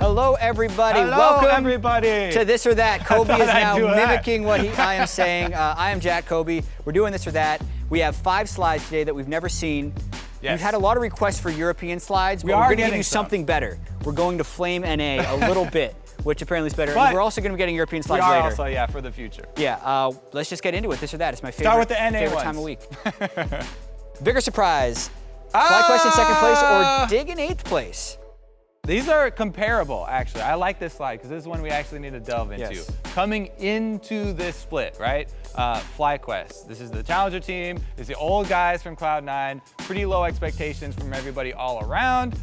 Hello, everybody. Hello, welcome everybody. to This or That. Kobe is now mimicking what I am saying. I am Jatt Kobe. We're doing This or That. We have 5 slides today that we've never seen. Yes. We've had a lot of requests for European slides, but we're going to give you something better. We're going to flame NA a little bit, which apparently is better. And we're also going to be getting European slides later. Also, yeah, for the future. Yeah, let's just get into it. This or That. It's my favorite, Start with the NA favorite ones. time of week. Bigger surprise. Fly question second place or dig in 8th place? These are comparable, actually. I like this slide because this is one we actually need to delve into. Yes. Coming into this split, right? FlyQuest. This is the challenger team. It's the old guys from Cloud9. Pretty low expectations from everybody all around.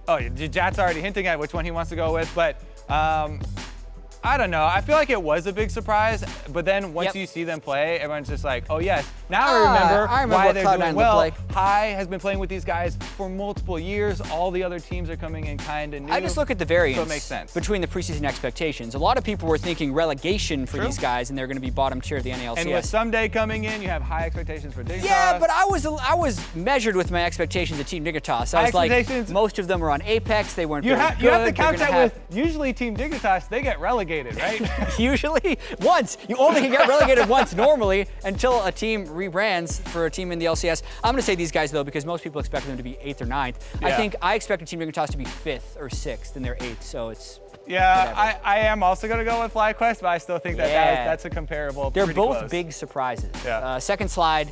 Oh, Jatt's already hinting at which one he wants to go with, but I don't know. I feel like it was a big surprise, but then once you see them play, everyone's just like, oh yes, now I remember why they're doing well. High has been playing with these guys for multiple years. All the other teams are coming in kind of new. I just look at the variance so it makes sense. between the preseason expectations. A lot of people were thinking relegation for these guys, and they're going to be bottom tier of the NALCS. And with Someday coming in, you have high expectations for Dignitas. Yeah, but I was measured with my expectations of Team Dignitas. I was like, most of them were on Apex. They weren't very good. You have to count that with usually Team Dignitas, they get relegated, right? Usually, once. You only can get relegated once normally until a team rebrands for a team in the LCS. I'm going to say these guys, though, because most people expect them to be 8th or 9th. Yeah. I expected Team Dignitas to be 5th or 6th, and they're 8th, so it's yeah, I am also going to go with FlyQuest, but I still think that that's a comparable. They're both close. big surprises. Yeah. Second slide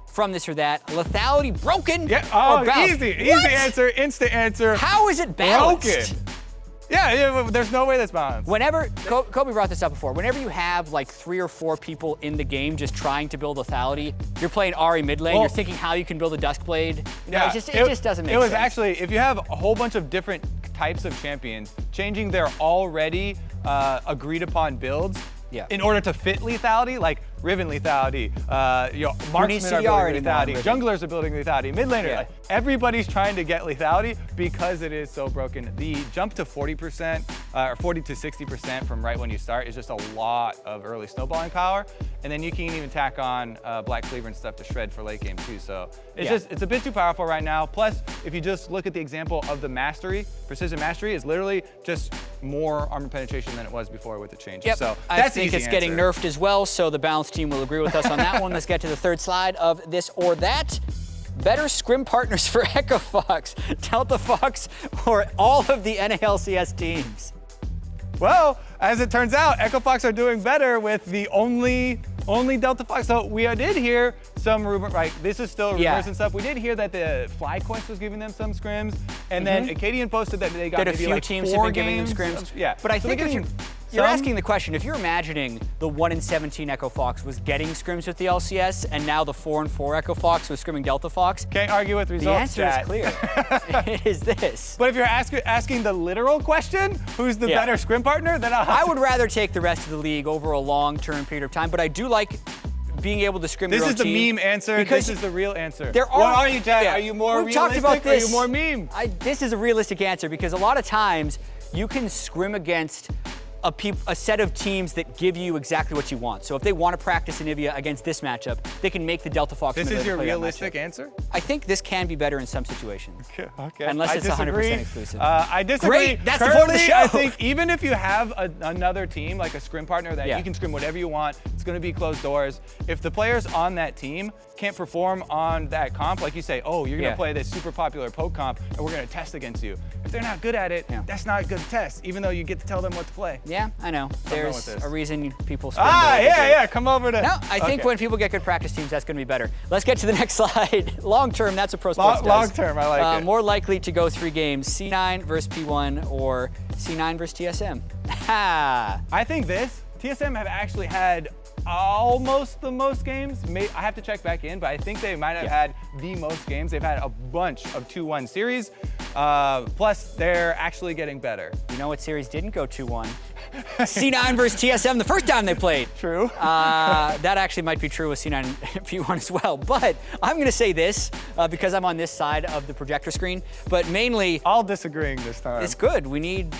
from This or That. Lethality broken or balanced? Easy answer, instant answer. How is it balanced? Broken. Yeah, there's no way that's balanced. Whenever, Kobe brought this up before, whenever you have like 3 or 4 people in the game just trying to build lethality, you're playing Ahri mid lane, you're thinking how you can build a Duskblade. Yeah, it just doesn't make sense. It was actually, if you have a whole bunch of different types of champions, changing their already agreed upon builds in order to fit lethality, like Riven lethality, marksmen are building lethality, junglers are building lethality, mid laner, like, everybody's trying to get lethality because it is so broken. The jump to 40% or 40 to 60% from right when you start is just a lot of early snowballing power, and then you can even tack on Black Cleaver and stuff to shred for late game too. So it's a bit too powerful right now. Plus, if you just look at the example of the mastery, precision mastery is literally just more armor penetration than it was before with the changes. So I think it's getting nerfed as well, so the balanced team will agree with us on that one. Let's get to the third slide of This or That. Better scrim partners for Echo Fox, Delta Fox, or all of the NALCS teams? Well, as it turns out, Echo Fox are doing better with the only Delta Fox. So we did hear some rumor, right? This is still rumors and stuff. We did hear that the FlyQuest was giving them some scrims, and then Acadian posted that they got maybe like 4 teams have been giving them scrims. But I think if you're asking the question, if you're imagining the 1-in-17 Echo Fox was getting scrims with the LCS, and now the 4-in-4 Echo Fox was scrimming Delta Fox, can't argue with results. The answer is clear. It is this. But if you're asking the literal question, who's the better scrim partner, then I would rather take the rest of the league over a long-term period of time. But I do like being able to scrim your own team. This is the meme answer. This is the real answer. What are you, Jatt? Are you more realistic or are you more meme? This is a realistic answer because a lot of times you can scrim against a set of teams that give you exactly what you want. So if they want to practice Anivia against this matchup, they can make the Delta Fox. This is your realistic answer? I think this can be better in some situations. Okay. Unless it's 100% exclusive. I disagree. Great, that's the point of the show. I think even if you have another team, like a scrim partner that you can scrim whatever you want, it's going to be closed doors. If the players on that team can't perform on that comp, like you say, oh, you're going to play this super popular poke comp, and we're going to test against you. If they're not good at it, that's not a good test, even though you get to tell them what to play. Yeah, I know. There's a reason people scrim. Come over to. No, I think when people get good practice teams, that's going to be better. Let's get to the next slide. Long term, that's what Pro Sports does. Long term, I like it. More likely to go 3 games, C9 versus P1 or C9 versus TSM. I think TSM have actually had almost the most games. I have to check back in, but I think they might have had the most games. They've had a bunch of 2-1 series. Plus, they're actually getting better. You know what series didn't go 2-1? C9 versus TSM the first time they played. True. That actually might be true with C9 and P1 as well. But I'm going to say this because I'm on this side of the projector screen. But mainly, all disagreeing this time. It's good. We need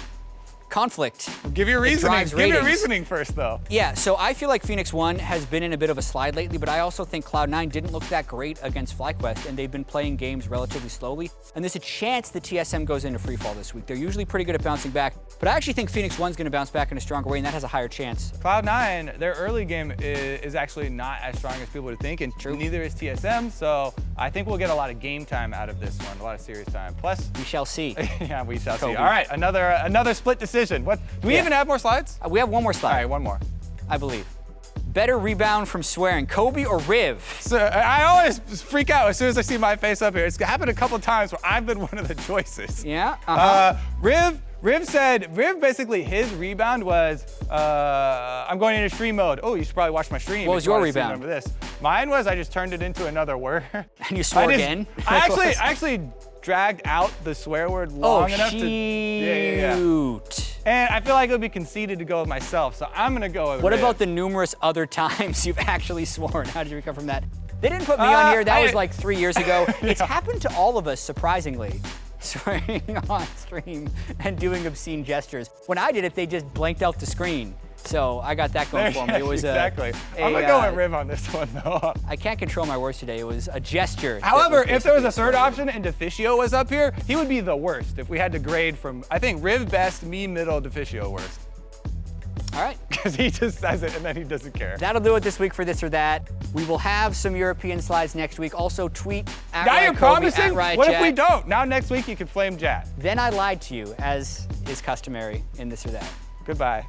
conflict. Give your reasoning. drives Give your ratings. reasoning first, though. Yeah, so I feel like Phoenix 1 has been in a bit of a slide lately, but I also think Cloud9 didn't look that great against FlyQuest, and they've been playing games relatively slowly. And there's a chance that TSM goes into freefall this week. They're usually pretty good at bouncing back, but I actually think Phoenix 1's gonna bounce back in a stronger way, and that has a higher chance. Cloud9, their early game is actually not as strong as people would think, and neither is TSM, so I think we'll get a lot of game time out of this one, a lot of serious time. Plus, we shall see. Yeah, we shall Kobe. see. All right, another split decision. What? Do we even have more slides? We have one more slide. All right, one more. I believe. Better rebound from swearing, Kobe or Riv? So I always freak out as soon as I see my face up here. It's happened a couple times where I've been one of the choices. Yeah. Riv basically his rebound was I'm going into stream mode. Oh, you should probably watch my stream. What was your rebound? Remember this? Mine was I just turned it into another word. And you swore again? I actually dragged out the swear word long enough to. Yeah. And I feel like it would be conceited to go with myself, so I'm gonna go with What Riv. about the numerous other times you've actually sworn? How did you recover from that? They didn't put me on here. That was like 3 years ago. It's happened to all of us, surprisingly. Swearing on stream and doing obscene gestures. When I did it, they just blanked out the screen. So I got that going for me. It was exactly. I'm gonna go with Riv on this one though. I can't control my words today. It was a gesture. However, if there was a third option and Deficio was up here, he would be the worst if we had to grade from, I think, Riv best, me middle, Deficio worst. All right. Because he just says it and then he doesn't care. That'll do it this week for This or That. We will have some European slides next week. Also tweet at Now you're promising? What if Jatt. we don't? Now next week you can flame Jatt. Then I lied to you, as is customary in This or That. Goodbye.